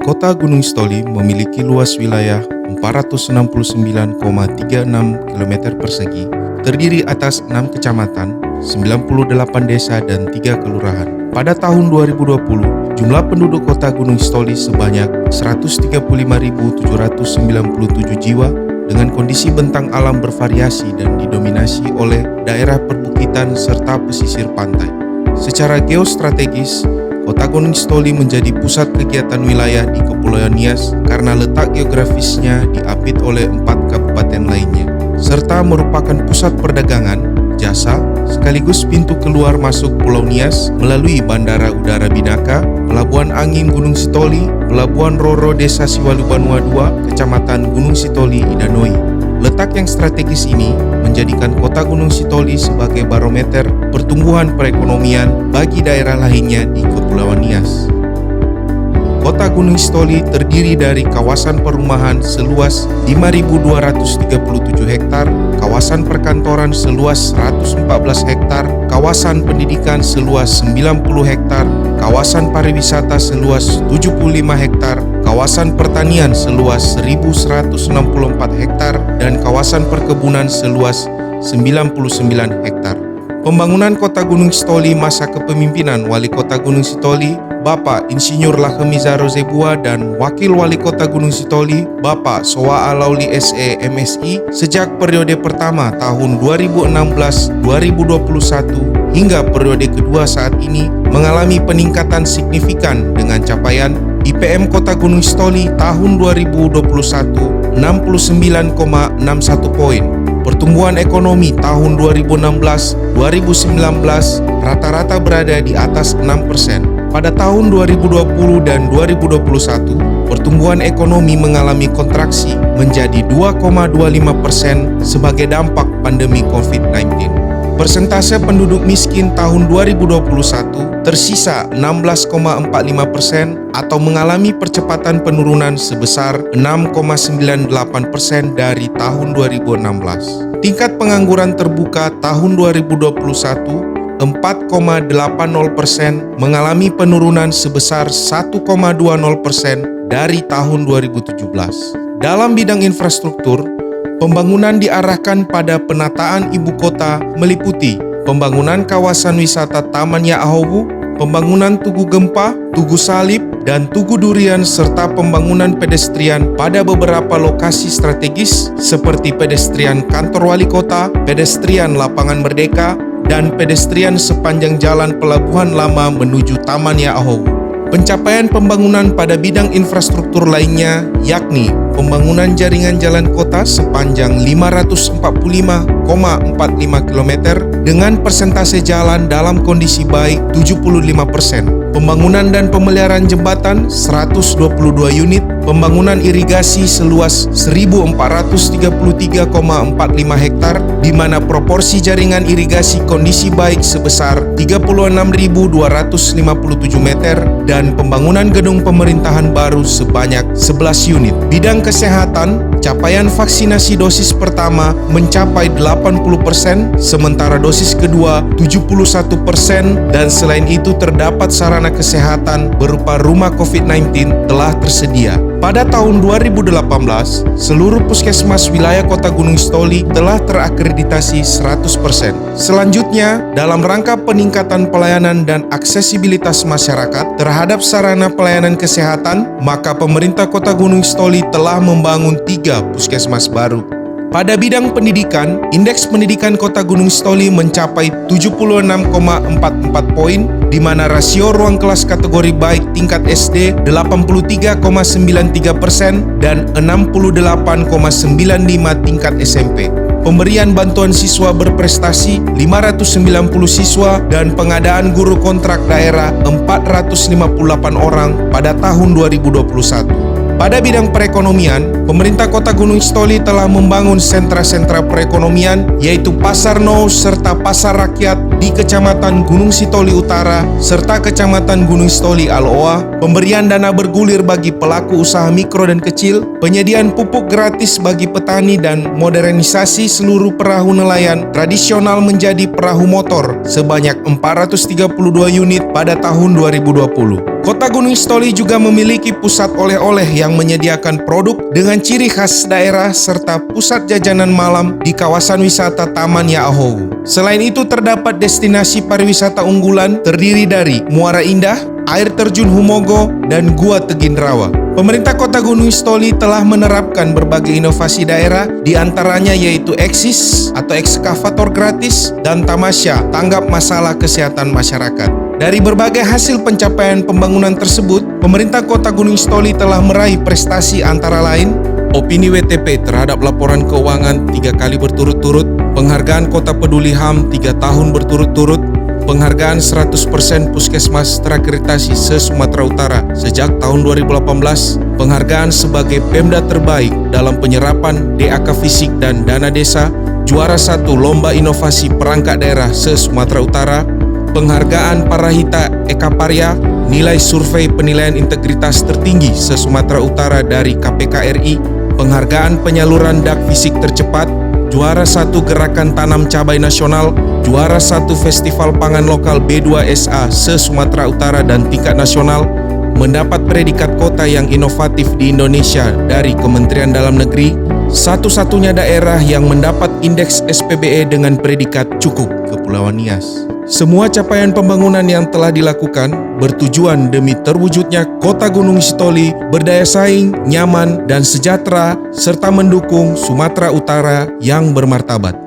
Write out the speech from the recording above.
Kota Gunung Sitoli memiliki luas wilayah 469,36 km persegi, terdiri atas 6 kecamatan, 98 desa dan 3 kelurahan. Pada tahun 2020, jumlah penduduk Kota Gunung Sitoli sebanyak 135.797 jiwa dengan kondisi bentang alam bervariasi dan didominasi oleh daerah perbukitan serta pesisir pantai. Secara geostrategis, Kota Gunung Sitoli menjadi pusat kegiatan wilayah di Kepulauan Nias karena letak geografisnya diapit oleh 4 kabupaten lainnya, serta merupakan pusat perdagangan, jasa, sekaligus pintu keluar masuk Pulau Nias melalui Bandara Udara Binaka, Pelabuhan Angin Gunung Sitoli, Pelabuhan Roro Desa Siwalubanua II, Kecamatan Gunung Sitoli, Idanoi. Letak yang strategis ini menjadikan Kota Gunung Sitoli sebagai barometer pertumbuhan perekonomian bagi daerah lainnya di Kepulauan Nias. Kota Gunung Sitoli terdiri dari kawasan perumahan seluas 5.237 hektar, kawasan perkantoran seluas 114 hektar, kawasan pendidikan seluas 90 hektar, kawasan pariwisata seluas 75 hektar, kawasan pertanian seluas 1.164 hektar, dan kawasan perkebunan seluas 99 hektar. Pembangunan Kota Gunung Sitoli masa kepemimpinan Wali Kota Gunung Sitoli, Bapak Insinyur Lahemiza Rozebua dan Wakil Wali Kota Gunung Sitoli, Bapak Sowa Alauli SE MSI sejak periode pertama tahun 2016-2021 hingga periode kedua saat ini mengalami peningkatan signifikan dengan capaian IPM Kota Gunung Sitoli tahun 2021 69,61 poin. Pertumbuhan ekonomi tahun 2016-2019 rata-rata berada di atas 6%. Pada tahun 2020 dan 2021, pertumbuhan ekonomi mengalami kontraksi menjadi 2,25% sebagai dampak pandemi COVID-19. Persentase penduduk miskin tahun 2021 tersisa 16,45% atau mengalami percepatan penurunan sebesar 6,98% dari tahun 2016. Tingkat pengangguran terbuka tahun 2021 4,80% mengalami penurunan sebesar 1,20% dari tahun 2017. Dalam bidang infrastruktur, pembangunan diarahkan pada penataan ibu kota meliputi pembangunan kawasan wisata Taman Yaahobu, pembangunan Tugu Gempa, Tugu Salib, dan Tugu Durian serta pembangunan pedestrian pada beberapa lokasi strategis seperti pedestrian kantor wali kota, pedestrian lapangan Merdeka, dan pedestrian sepanjang jalan Pelabuhan Lama menuju Taman Yaahobu. Pencapaian pembangunan pada bidang infrastruktur lainnya yakni pembangunan jaringan jalan kota sepanjang 545,45 km dengan persentase jalan dalam kondisi baik 75%. Pembangunan dan pemeliharaan jembatan 122 unit, pembangunan irigasi seluas 1.433,45 hektar, di mana proporsi jaringan irigasi kondisi baik sebesar 36.257 meter, dan pembangunan gedung pemerintahan baru sebanyak 11 unit. Bidang kesehatan, capaian vaksinasi dosis pertama mencapai 80%, sementara dosis kedua 71%, dan selain itu terdapat sarana kesehatan berupa rumah COVID-19 telah tersedia. Pada tahun 2018, seluruh puskesmas wilayah Kota Gunung Sitoli telah terakreditasi 100%. Selanjutnya, dalam rangka peningkatan pelayanan dan aksesibilitas masyarakat terhadap sarana pelayanan kesehatan, maka pemerintah Kota Gunung Sitoli telah membangun 3 puskesmas baru. Pada bidang pendidikan, indeks pendidikan Kota Gunung Sitoli mencapai 76,44 poin, di mana rasio ruang kelas kategori baik tingkat SD 83,93% dan 68,95 tingkat SMP. Pemberian bantuan siswa berprestasi 590 siswa dan pengadaan guru kontrak daerah 458 orang pada tahun 2021. Pada bidang perekonomian, pemerintah Kota Gunung Sitoli telah membangun sentra-sentra perekonomian yaitu Pasar Nou serta Pasar Rakyat di Kecamatan Gunung Sitoli Utara serta Kecamatan Gunung Sitoli Aloa, pemberian dana bergulir bagi pelaku usaha mikro dan kecil, penyediaan pupuk gratis bagi petani dan modernisasi seluruh perahu nelayan tradisional menjadi perahu motor sebanyak 432 unit pada tahun 2020. Kota Gunung Sitoli juga memiliki pusat oleh-oleh yang menyediakan produk dengan ciri khas daerah serta pusat jajanan malam di kawasan wisata Taman Yaahogu. Selain itu terdapat destinasi pariwisata unggulan terdiri dari Muara Indah, air terjun Humogo, dan Gua Teginrawa. Pemerintah Kota Gunung Sitoli telah menerapkan berbagai inovasi daerah, di antaranya yaitu eksis atau ekskavator gratis dan tamasya tanggap masalah kesehatan masyarakat. Dari berbagai hasil pencapaian pembangunan tersebut, pemerintah Kota Gunung Sitoli telah meraih prestasi antara lain opini WTP terhadap laporan keuangan 3 kali berturut-turut, penghargaan Kota Peduli HAM 3 tahun berturut-turut, penghargaan 100% puskesmas terakreditasi se-Sumatera Utara sejak tahun 2018, penghargaan sebagai Pemda terbaik dalam penyerapan DAK fisik dan dana desa, juara 1 Lomba Inovasi Perangkat Daerah se-Sumatera Utara, penghargaan Parahita Ekaparya, nilai survei penilaian integritas tertinggi se-Sumatera Utara dari KPK RI, penghargaan penyaluran DAK fisik tercepat, juara 1 Gerakan Tanam Cabai Nasional, juara 1 Festival Pangan Lokal B2SA se-Sumatera Utara dan tingkat nasional, mendapat predikat kota yang inovatif di Indonesia dari Kementerian Dalam Negeri, satu-satunya daerah yang mendapat indeks SPBE dengan predikat cukup, Kepulauan Nias. Semua capaian pembangunan yang telah dilakukan bertujuan demi terwujudnya Kota Gunung Sitoli berdaya saing, nyaman, dan sejahtera, serta mendukung Sumatera Utara yang bermartabat.